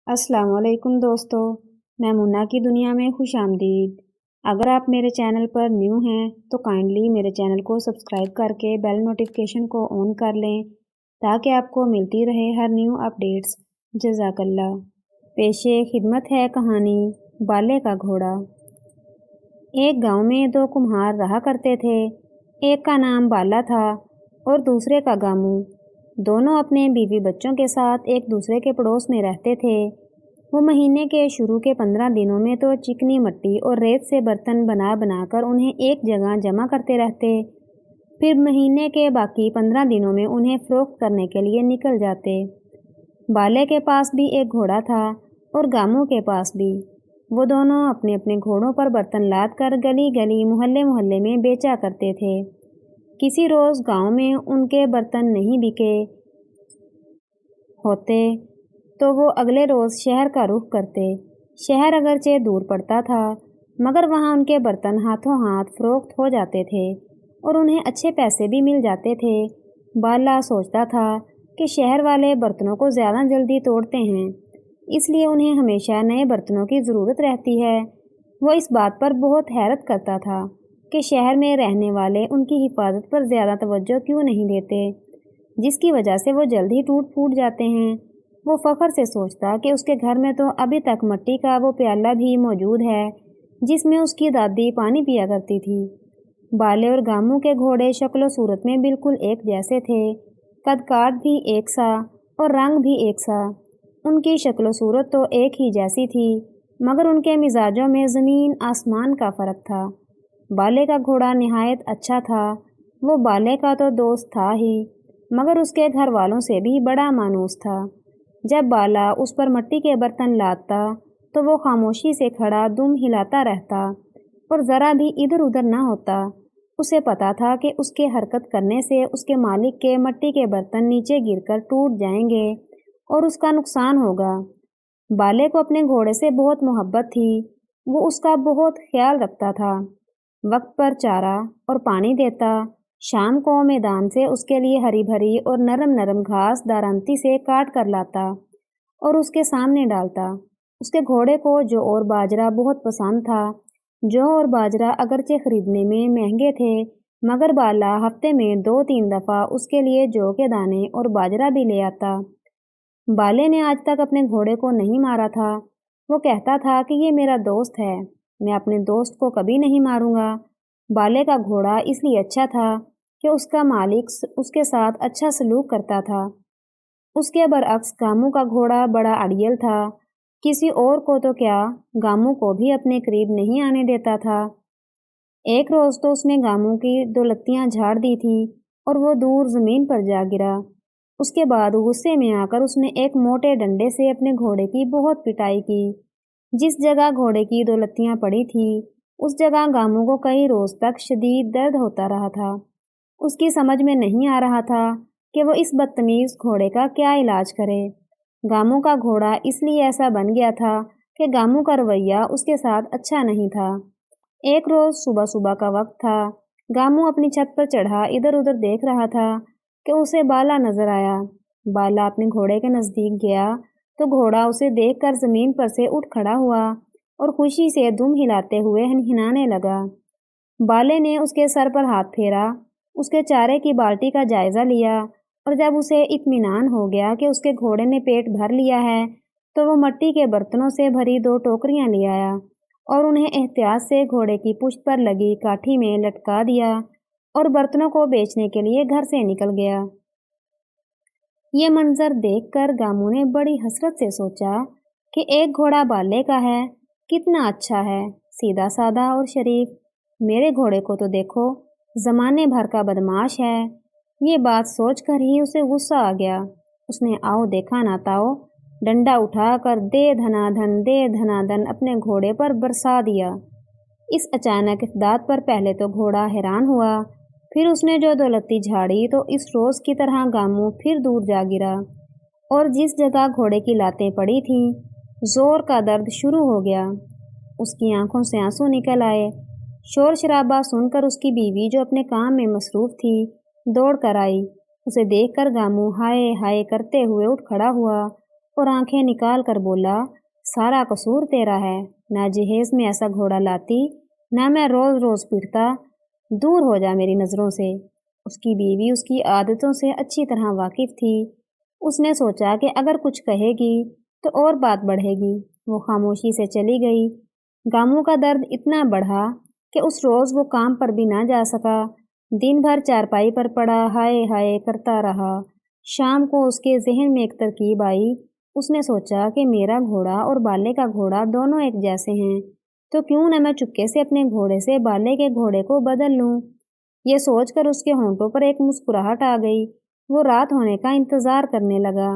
السلام علیکم دوستو، میں منا کی دنیا میں خوش آمدید۔ اگر آپ میرے چینل پر نیو ہیں تو کائنڈلی میرے چینل کو سبسکرائب کر کے بیل نوٹیفیکیشن کو آن کر لیں تاکہ آپ کو ملتی رہے ہر نیو اپڈیٹس۔ جزاک اللہ۔ پیش خدمت ہے کہانی بالے کا گھوڑا۔ ایک گاؤں میں دو کمہار رہا کرتے تھے۔ ایک کا نام بالا تھا اور دوسرے کا گامو۔ دونوں اپنے بیوی بچوں کے ساتھ ایک دوسرے کے پڑوس میں رہتے تھے۔ وہ مہینے کے شروع کے 15 دنوں میں تو چکنی مٹی اور ریت سے برتن بنا بنا کر انہیں ایک جگہ جمع کرتے رہتے، پھر مہینے کے باقی 15 دنوں میں انہیں فروخت کرنے کے لیے نکل جاتے۔ بالے کے پاس بھی ایک گھوڑا تھا اور گامو کے پاس بھی۔ وہ دونوں اپنے اپنے گھوڑوں پر برتن لاد کر گلی گلی محلے محلے میں بیچا کرتے تھے۔ کسی روز گاؤں میں ان کے برتن نہیں بکے ہوتے تو وہ اگلے روز شہر کا رخ کرتے۔ شہر اگرچہ دور پڑتا تھا مگر وہاں ان کے برتن ہاتھوں ہاتھ فروخت ہو جاتے تھے اور انہیں اچھے پیسے بھی مل جاتے تھے۔ بالا سوچتا تھا کہ شہر والے برتنوں کو زیادہ جلدی توڑتے ہیں، اس لیے انہیں ہمیشہ نئے برتنوں کی ضرورت رہتی ہے۔ وہ اس بات پر بہت حیرت کرتا تھا کہ شہر میں رہنے والے ان کی حفاظت پر زیادہ توجہ کیوں نہیں دیتے، جس کی وجہ سے وہ جلد ہی ٹوٹ پھوٹ جاتے ہیں۔ وہ فخر سے سوچتا کہ اس کے گھر میں تو ابھی تک مٹی کا وہ پیالہ بھی موجود ہے جس میں اس کی دادی پانی پیا کرتی تھی۔ بالے اور گامو کے گھوڑے شکل و صورت میں بالکل ایک جیسے تھے، قد کاٹ بھی ایک سا اور رنگ بھی ایک سا۔ ان کی شکل و صورت تو ایک ہی جیسی تھی مگر ان کے مزاجوں میں زمین آسمان کا فرق تھا۔ بالے کا گھوڑا نہایت اچھا تھا۔ وہ بالے کا تو دوست تھا ہی مگر اس کے گھر والوں سے بھی بڑا مانوس تھا۔ جب بالا اس پر مٹی کے برتن لادتا تو وہ خاموشی سے کھڑا دم ہلاتا رہتا اور ذرا بھی ادھر ادھر نہ ہوتا۔ اسے پتا تھا کہ اس کے حرکت کرنے سے اس کے مالک کے مٹی کے برتن نیچے گر کر ٹوٹ جائیں گے اور اس کا نقصان ہوگا۔ بالے کو اپنے گھوڑے سے بہت محبت تھی۔ وہ اس کا بہت خیال رکھتا تھا، وقت پر چارہ اور پانی دیتا۔ شام کو میدان سے اس کے لیے ہری بھری اور نرم نرم گھاس دارانتی سے کاٹ کر لاتا اور اس کے سامنے ڈالتا۔ اس کے گھوڑے کو جو اور باجرہ بہت پسند تھا۔ جو اور باجرہ اگرچہ خریدنے میں مہنگے تھے مگر بالا ہفتے میں 2-3 دفعہ اس کے لیے جو کے دانے اور باجرہ بھی لے آتا۔ بالے نے آج تک اپنے گھوڑے کو نہیں مارا تھا۔ وہ کہتا تھا کہ یہ میرا دوست ہے، میں اپنے دوست کو کبھی نہیں ماروں گا۔ بالے کا گھوڑا اس لیے اچھا تھا کہ اس کا مالک اس کے ساتھ اچھا سلوک کرتا تھا۔ اس کے برعکس گامو کا گھوڑا بڑا اڑیل تھا، کسی اور کو تو کیا گامو کو بھی اپنے قریب نہیں آنے دیتا تھا۔ ایک روز تو اس نے گامو کی 2 لتیاں جھاڑ دی تھیں اور وہ دور زمین پر جا گرا۔ اس کے بعد غصے میں آ کر اس نے ایک موٹے ڈنڈے سے اپنے گھوڑے کی بہت پٹائی کی۔ جس جگہ گھوڑے کی 2 لتیاں پڑی تھیں اس جگہ گامو کو کئی روز تک شدید درد ہوتا رہا تھا۔ اس کی سمجھ میں نہیں آ رہا تھا کہ وہ اس بدتمیز گھوڑے کا کیا علاج کرے۔ گامو کا گھوڑا اس لیے ایسا بن گیا تھا کہ گامو کا رویہ اس کے ساتھ اچھا نہیں تھا۔ ایک روز صبح صبح کا وقت تھا۔ گامو اپنی چھت پر چڑھا ادھر ادھر دیکھ رہا تھا کہ اسے بالا نظر آیا۔ بالا اپنے گھوڑے کے نزدیک گیا تو گھوڑا اسے دیکھ کر زمین پر سے اٹھ کھڑا ہوا اور خوشی سے دم ہلاتے ہوئے ہنہنانے لگا۔ بالے نے اس کے سر پر ہاتھ پھیرا، اس کے چارے کی بالٹی کا جائزہ لیا اور جب اسے اطمینان ہو گیا کہ اس کے گھوڑے نے پیٹ بھر لیا ہے تو وہ مٹی کے برتنوں سے بھری 2 ٹوکریاں لے آیا اور انہیں احتیاط سے گھوڑے کی پشت پر لگی کاٹھی میں لٹکا دیا اور برتنوں کو بیچنے کے لیے گھر سے نکل گیا۔ یہ منظر دیکھ کر گامو نے بڑی حسرت سے سوچا کہ ایک گھوڑا بالے کا ہے، کتنا اچھا ہے، سیدھا سادہ اور شریف۔ میرے گھوڑے کو تو دیکھو، زمانے بھر کا بدمعاش ہے۔ یہ بات سوچ کر ہی اسے غصہ آ گیا۔ اس نے آؤ دیکھا نہ تاؤ ڈنڈا اٹھا کر دے دھنا دھن اپنے گھوڑے پر برسا دیا۔ اس اچانک اقدام پر پہلے تو گھوڑا حیران ہوا، پھر اس نے جو 2 لتی جھاڑی تو اس روز کی طرح گامو پھر دور جا گرا اور جس جگہ گھوڑے کی لاتیں پڑی تھیں زور کا درد شروع ہو گیا۔ اس کی آنکھوں سے آنسو نکل آئے۔ شور شرابہ سن کر اس کی بیوی جو اپنے کام میں مصروف تھی دوڑ کر آئی۔ اسے دیکھ کر گامو ہائے ہائے کرتے ہوئے اٹھ کھڑا ہوا और आंखें निकाल कर बोला, सारा कसूर तेरा है, ना जहेज में ऐसा घोड़ा लाती, ना मैं रोज़ रोज़ पीटता, दूर हो जा मेरी नज़रों से। उसकी बीवी उसकी आदतों से अच्छी तरह वाकिफ़ थी। उसने सोचा कि अगर कुछ कहेगी तो और बात बढ़ेगी। वो खामोशी से चली गई। गामू का दर्द इतना बढ़ा कि उस रोज़ वो काम पर भी ना जा सका। दिन भर चारपाई पर पड़ा हाय हाय करता रहा। शाम को उसके जहन में एक तरकीब आई। उसने सोचा कि मेरा घोड़ा और बाले का घोड़ा दोनों एक जैसे हैं, तो क्यों न मैं चुपके से अपने घोड़े से बाले के घोड़े को बदल लूं। ये सोचकर उसके होंठों पर एक मुस्कुराहट आ गई। वो रात होने का इंतज़ार करने लगा।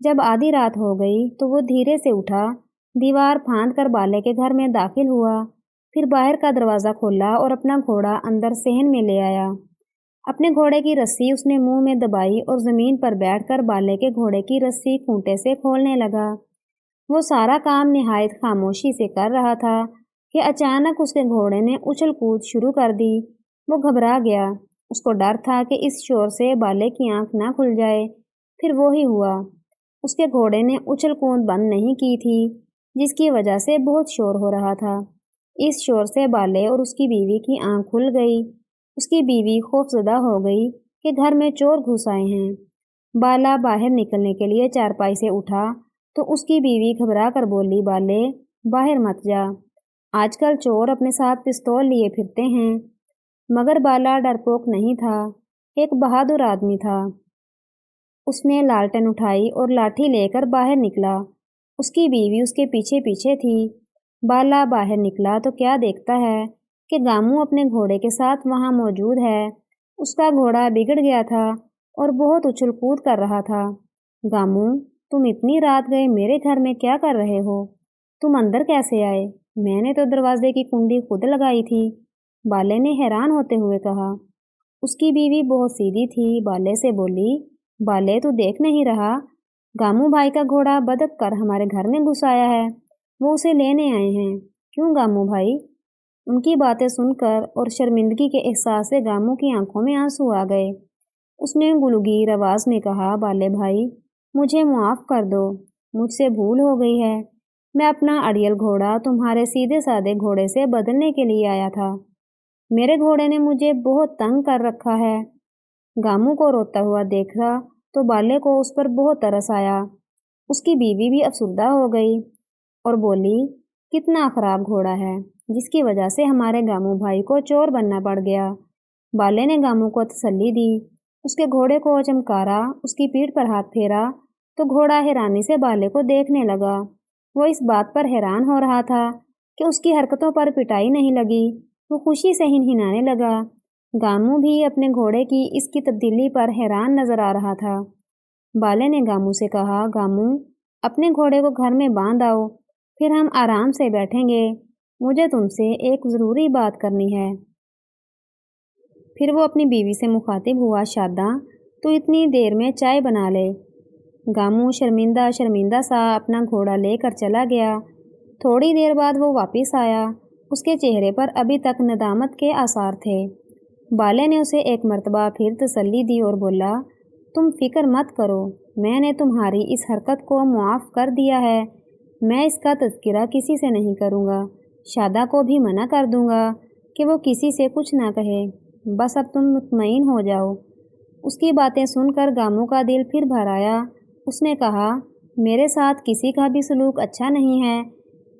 जब आधी रात हो गई तो वो धीरे से उठा, दीवार फांद कर बाले के घर में दाखिल हुआ। फिर बाहर का दरवाज़ा खोला और अपना घोड़ा अंदर सहन में ले आया। अपने घोड़े की रस्सी उसने मुंह में दबाई और ज़मीन पर बैठकर बाले के घोड़े की रस्सी खूंटे से खोलने लगा। वो सारा काम निहायत खामोशी से कर रहा था कि अचानक उसके घोड़े ने उछल कूद शुरू कर दी। वो घबरा गया। उसको डर था कि इस शोर से बाले की आंख ना खुल जाए। फिर वो ही हुआ। उसके घोड़े ने उछल कूद बंद नहीं की थी, जिसकी वजह से बहुत शोर हो रहा था। इस शोर से बाले और उसकी बीवी की आंख खुल गई। उसकी बीवी खौफजदा हो गई कि घर में चोर घुस आए हैं। बाला बाहर निकलने के लिए चारपाई से उठा तो उसकी बीवी घबरा कर बोली, बाले बाहर मत जा, आजकल चोर अपने साथ पिस्तौल लिए फिरते हैं। मगर बाला डरपोक नहीं था, एक बहादुर आदमी था। उसने लालटेन उठाई और लाठी लेकर बाहर निकला। उसकी बीवी उसके पीछे पीछे थी। बाला बाहर निकला तो क्या देखता है कि गामू अपने घोड़े के साथ वहाँ मौजूद है। उसका घोड़ा बिगड़ गया था और बहुत उछल कूद कर रहा था। गामू, तुम इतनी रात गए मेरे घर में क्या कर रहे हो? तुम अंदर कैसे आए? मैंने तो दरवाजे की कुंडी खुद लगाई थी, बाले ने हैरान होते हुए कहा। उसकी बीवी बहुत सीधी थी, बाले से बोली, बाले तू देख नहीं रहा, गामू भाई का घोड़ा बदक कर हमारे घर में घुस आया है, वो उसे लेने आए हैं। क्यों गामू भाई? उनकी बातें सुनकर और शर्मिंदगी के एहसास से गामू की आंखों में आंसू आ गए। उसने गुलगीर आवाज़ में कहा, बाले भाई मुझे मुआफ़ कर दो, मुझसे भूल हो गई है। मैं अपना अड़ियल घोड़ा तुम्हारे सीधे साधे घोड़े से बदलने के लिए आया था। मेरे घोड़े ने मुझे बहुत तंग कर रखा है। गामू को रोता हुआ देखा तो बाले को उस पर बहुत तरस आया। उसकी बीवी भी अफसुर्दा हो गई और बोली, कितना ख़राब घोड़ा है, जिसकी वजह से हमारे गामू भाई को चोर बनना पड़ गया। बाले ने गामू को तसल्ली दी। उसके घोड़े को चमकारा, उसकी पीठ पर हाथ फेरा तो घोड़ा हैरानी से बाले को देखने लगा। वो इस बात पर हैरान हो रहा था कि उसकी हरकतों पर पिटाई नहीं लगी। वो खुशी से हिनहिनाने लगा। गामू भी अपने घोड़े की इसकी तब्दीली पर हैरान नजर आ रहा था। बाले ने गामू से कहा, गामू अपने घोड़े को घर में बांध आओ, फिर हम आराम से बैठेंगे। मुझे तुमसे एक ज़रूरी बात करनी है। फिर वो अपनी बीवी से मुखातिब हुआ, शादा तो इतनी देर में चाय बना ले। गामू शर्मिंदा शर्मिंदा सा अपना घोड़ा लेकर चला गया। थोड़ी देर बाद वो वापस आया। उसके चेहरे पर अभी तक नदामत के आसार थे। बाले ने उसे एक मर्तबा फिर तसल्ली दी और बोला, तुम फिक्र मत करो, मैंने तुम्हारी इस हरकत को मुआफ़ कर दिया है। मैं इसका तज़किरा किसी से नहीं करूँगा। शादा को भी मना कर दूँगा कि वो किसी से कुछ ना कहे। बस अब तुम मुतमईन हो जाओ। उसकी बातें सुनकर गामू का दिल फिर भर आया। उसने कहा, मेरे साथ किसी का भी सलूक अच्छा नहीं है।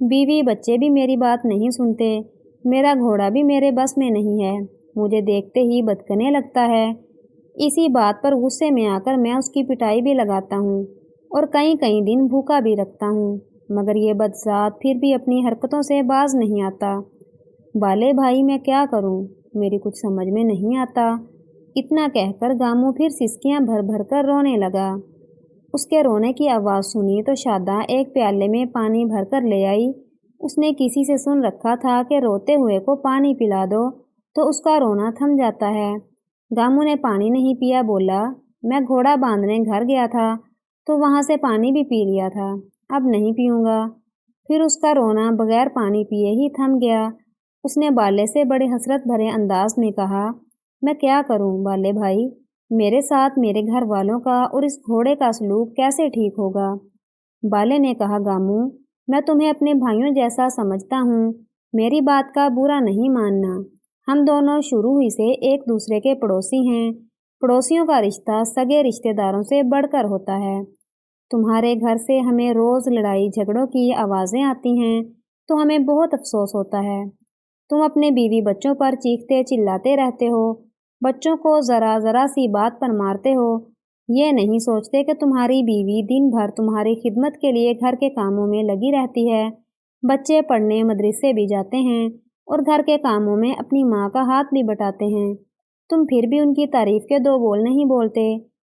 बीवी बच्चे भी मेरी बात नहीं सुनते। मेरा घोड़ा भी मेरे बस में नहीं है। मुझे देखते ही बदकने लगता है। इसी बात पर गुस्से में आकर मैं उसकी पिटाई भी लगाता हूँ और कई कई दिन भूखा भी रखता हूँ, मगर ये बदसात फिर भी अपनी हरकतों से बाज नहीं आता। बाले भाई मैं क्या करूँ, मेरी कुछ समझ में नहीं आता। इतना कहकर गामू फिर सिसकियाँ भर भर कर रोने लगा। उसके रोने की आवाज़ सुनी तो शादा एक प्याले में पानी भर कर ले आई। उसने किसी से सुन रखा था कि रोते हुए को पानी पिला दो तो उसका रोना थम जाता है। गामू ने पानी नहीं पिया, बोला, मैं घोड़ा बांधने घर गया था तो वहाँ से पानी भी पी लिया था, अब नहीं पीऊँगा। फिर उसका रोना बगैर पानी पिए ही थम गया। उसने बाले से बड़े हसरत भरे अंदाज में कहा, मैं क्या करूं बाले भाई, मेरे साथ मेरे घर वालों का और इस घोड़े का सलूक कैसे ठीक होगा। बाले ने कहा, गामू, मैं तुम्हें अपने भाइयों जैसा समझता हूँ, मेरी बात का बुरा नहीं मानना। हम दोनों शुरू ही से एक दूसरे के पड़ोसी हैं। पड़ोसियों का रिश्ता सगे रिश्तेदारों से बढ़कर होता है। तुम्हारे घर से हमें रोज़ लड़ाई झगड़ों की आवाज़ें आती हैं तो हमें बहुत अफसोस होता है। तुम अपने बीवी बच्चों पर चीखते चिल्लाते रहते हो, बच्चों को ज़रा ज़रा सी बात पर मारते हो। ये नहीं सोचते कि तुम्हारी बीवी दिन भर तुम्हारी खिदमत के लिए घर के कामों में लगी रहती है। बच्चे पढ़ने मदरसे भी जाते हैं और घर के कामों में अपनी माँ का हाथ भी बटाते हैं। तुम फिर भी उनकी तारीफ के दो बोल नहीं बोलते,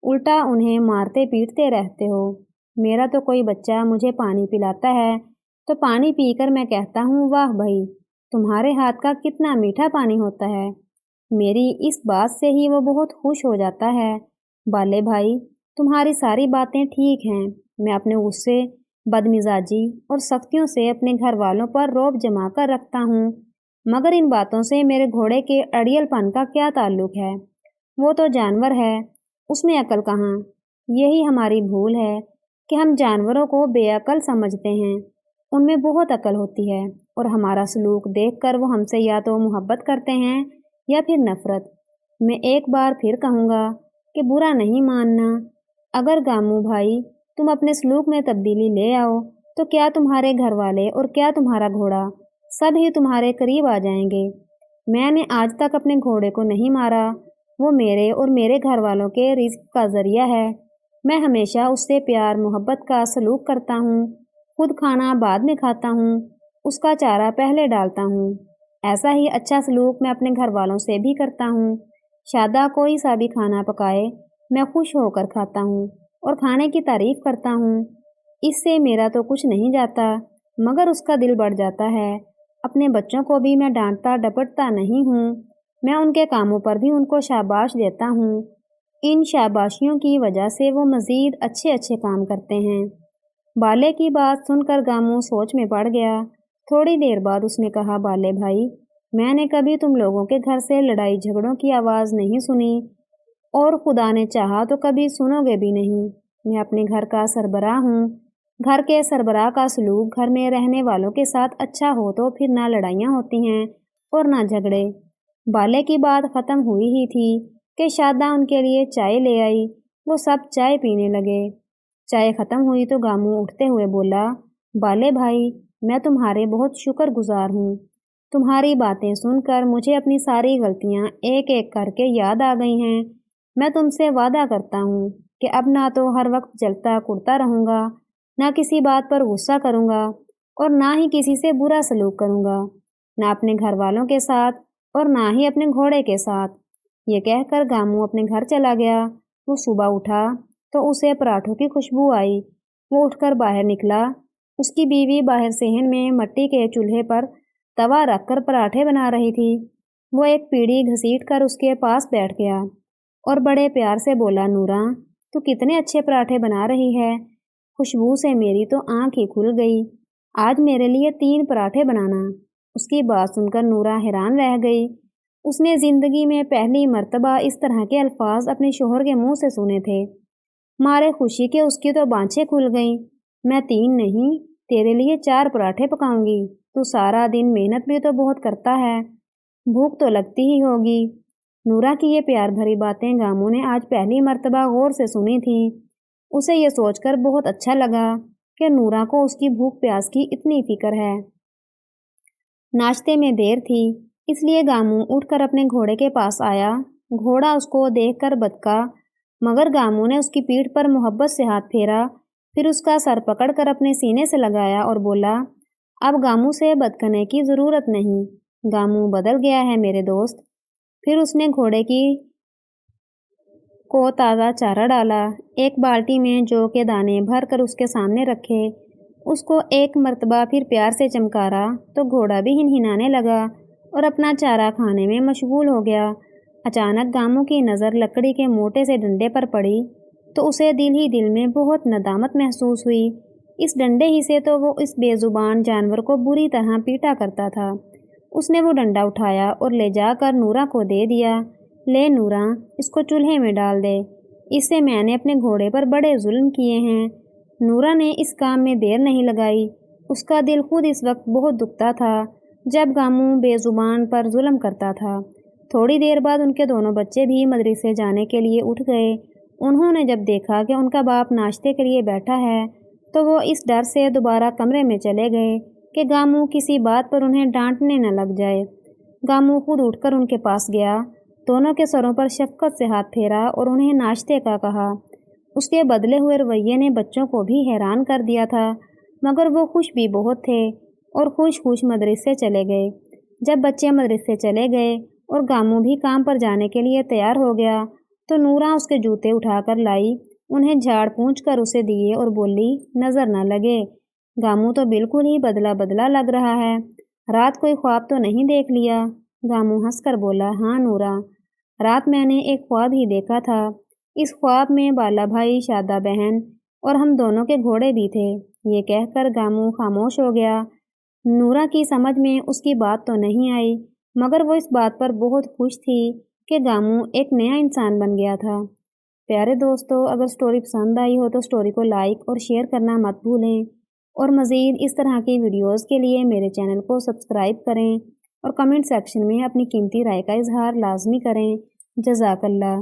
उल्टा उन्हें मारते पीटते रहते हो। मेरा तो कोई बच्चा मुझे पानी पिलाता है तो पानी पीकर मैं कहता हूँ, वाह भाई, तुम्हारे हाथ का कितना मीठा पानी होता है। मेरी इस बात से ही वो बहुत खुश हो जाता है। बाले भाई, तुम्हारी सारी बातें ठीक हैं। मैं अपने गुस्से, बदमिजाजी और सख्तियों से अपने घर वालों पर रौब जमा कर रखता हूँ, मगर इन बातों से मेरे घोड़े के अड़ियलपन का क्या ताल्लुक है? वो तो जानवर है, उसमें अकल कहाँ? यही हमारी भूल है कि हम जानवरों को बेअकल समझते हैं। उनमें बहुत अकल होती है और हमारा सलूक देखकर वो हमसे या तो मोहब्बत करते हैं या फिर नफ़रत। मैं एक बार फिर कहूँगा कि बुरा नहीं मानना। अगर गामू भाई तुम अपने सलूक में तब्दीली ले आओ तो क्या तुम्हारे घर वाले और क्या तुम्हारा घोड़ा, सब ही तुम्हारे करीब आ जाएंगे। मैंने आज तक अपने घोड़े को नहीं मारा, वो मेरे और मेरे घर वालों के रिज़्क का ज़रिया है। मैं हमेशा उससे प्यार मोहब्बत का सलूक करता हूँ, खुद खाना बाद में खाता हूँ, उसका चारा पहले डालता हूँ। ऐसा ही अच्छा सलूक मैं अपने घर वालों से भी करता हूँ। शादा कोई सा भी खाना पकाए, मैं खुश होकर खाता हूँ और खाने की तारीफ़ करता हूँ। इससे मेरा तो कुछ नहीं जाता, मगर उसका दिल बढ़ जाता है। अपने बच्चों को भी मैं डांटता डपटता नहीं हूँ, मैं उनके कामों पर भी उनको शाबाश देता हूँ। इन शाबाशियों की वजह से वो मज़ीद अच्छे अच्छे काम करते हैं। बाले की बात सुनकर गामू सोच में पड़ गया। थोड़ी देर बाद उसने कहा, बाले भाई, मैंने कभी तुम लोगों के घर से लड़ाई झगड़ों की आवाज़ नहीं सुनी और खुदा ने चाहा तो कभी सुनोगे भी नहीं। मैं अपने घर का सरबराह हूँ। घर के सरबराह का सलूक घर में रहने वालों के साथ अच्छा हो तो फिर ना लड़ाइयाँ होती हैं और ना झगड़े। बाले की बात ख़त्म हुई ही थी कि शादा उनके लिए चाय ले आई। वो सब चाय पीने लगे। चाय ख़त्म हुई तो गामू उठते हुए बोला, बाले भाई, मैं तुम्हारे बहुत शुक्रगुजार हूँ। तुम्हारी बातें सुनकर मुझे अपनी सारी गलतियाँ एक एक करके याद आ गई हैं। मैं तुमसे वादा करता हूँ कि अब ना तो हर वक्त जलता कुड़ता रहूँगा, ना किसी बात पर गुस्सा करूँगा और ना ही किसी से बुरा सलूक करूँगा, ना अपने घर वालों के साथ और ना ही अपने घोड़े के साथ। ये कहकर गामू अपने घर चला गया। वो सुबह उठा तो उसे पराठों की खुशबू आई। वो उठकर बाहर निकला। उसकी बीवी बाहर सेहन में मिट्टी के चूल्हे पर तवा रखकर पराठे बना रही थी। वो एक पीढ़ी घसीट कर उसके पास बैठ गया और बड़े प्यार से बोला, नूरा, तू कितने अच्छे पराठे बना रही है। खुशबू से मेरी तो आँख ही खुल गई। आज मेरे लिए 3 पराठे बनाना। उसकी बात सुनकर नूरा हैरान रह गई। उसने ज़िंदगी में पहली मर्तबा इस तरह के अल्फाज अपने शोहर के मुंह से सुने थे। मारे खुशी के उसकी तो बाँछें खुल गईं। मैं 3 नहीं, तेरे लिए 4 पराठे पकाऊंगी। तू सारा दिन मेहनत भी तो बहुत करता है, भूख तो लगती ही होगी। नूरा की ये प्यार भरी बातें गामू ने आज पहली मर्तबा गौर से सुनी थी। उसे ये सोचकर बहुत अच्छा लगा कि नूरा को उसकी भूख प्यास की इतनी फिक्र है। नाश्ते में देर थी, इसलिए गामू उठकर अपने घोड़े के पास आया। घोड़ा उसको देखकर बदका, मगर गामू ने उसकी पीठ पर मोहब्बत से हाथ फेरा, फिर उसका सर पकड़कर अपने सीने से लगाया और बोला, अब गामू से बदकने की ज़रूरत नहीं, गामू बदल गया है मेरे दोस्त। फिर उसने घोड़े को ताज़ा चारा डाला, एक बाल्टी में जौ के दाने भर कर उसके सामने रखे, उसको एक मर्तबा फिर प्यार से चमकारा तो घोड़ा भी हिनहिनाने लगा और अपना चारा खाने में मशगूल हो गया। अचानक गामू की नज़र लकड़ी के मोटे से डंडे पर पड़ी तो उसे दिल ही दिल में बहुत नदामत महसूस हुई। इस डंडे ही से तो वो इस बेजुबान जानवर को बुरी तरह पीटा करता था। उसने वो डंडा उठाया और ले जाकर नूरा को दे दिया। ले नूरा, इसको चूल्हे में डाल दे, इससे मैंने अपने घोड़े पर बड़े जुल्म किए हैं। نورا نے اس کام میں دیر نہیں لگائی۔ اس کا دل خود اس وقت بہت دکھتا تھا جب گاموں بے زبان پر ظلم کرتا تھا۔ تھوڑی دیر بعد ان کے دونوں بچے بھی مدرسے جانے کے لیے اٹھ گئے۔ انہوں نے جب دیکھا کہ ان کا باپ ناشتے کے لیے بیٹھا ہے تو وہ اس ڈر سے دوبارہ کمرے میں چلے گئے کہ گاموں کسی بات پر انہیں ڈانٹنے نہ لگ جائے۔ گاموں خود اٹھ کر ان کے پاس گیا، دونوں کے سروں پر شفقت سے ہاتھ پھیرا اور انہیں ناشتے کا کہا۔ اس کے بدلے ہوئے رویے نے بچوں کو بھی حیران کر دیا تھا، مگر وہ خوش بھی بہت تھے اور خوش خوش مدرسے چلے گئے۔ جب بچے مدرسے چلے گئے اور گاموں بھی کام پر جانے کے لیے تیار ہو گیا تو نورا اس کے جوتے اٹھا کر لائی، انہیں جھاڑ پونچھ کر اسے دیے اور بولی، نظر نہ لگے، گاموں تو بالکل ہی بدلا بدلا لگ رہا ہے، رات کوئی خواب تو نہیں دیکھ لیا؟ گاموں ہنس کر بولا، ہاں نورا، رات میں نے ایک خواب ہی دیکھا تھا۔ اس خواب میں بالا بھائی، شادہ بہن اور ہم دونوں کے گھوڑے بھی تھے۔ یہ کہہ کر گاموں خاموش ہو گیا۔ نورا کی سمجھ میں اس کی بات تو نہیں آئی، مگر وہ اس بات پر بہت خوش تھی کہ گاموں ایک نیا انسان بن گیا تھا۔ پیارے دوستو، اگر سٹوری پسند آئی ہو تو سٹوری کو لائک اور شیئر کرنا مت بھولیں، اور مزید اس طرح کی ویڈیوز کے لیے میرے چینل کو سبسکرائب کریں اور کمنٹ سیکشن میں اپنی قیمتی رائے کا اظہار لازمی کریں۔ جزاک اللہ۔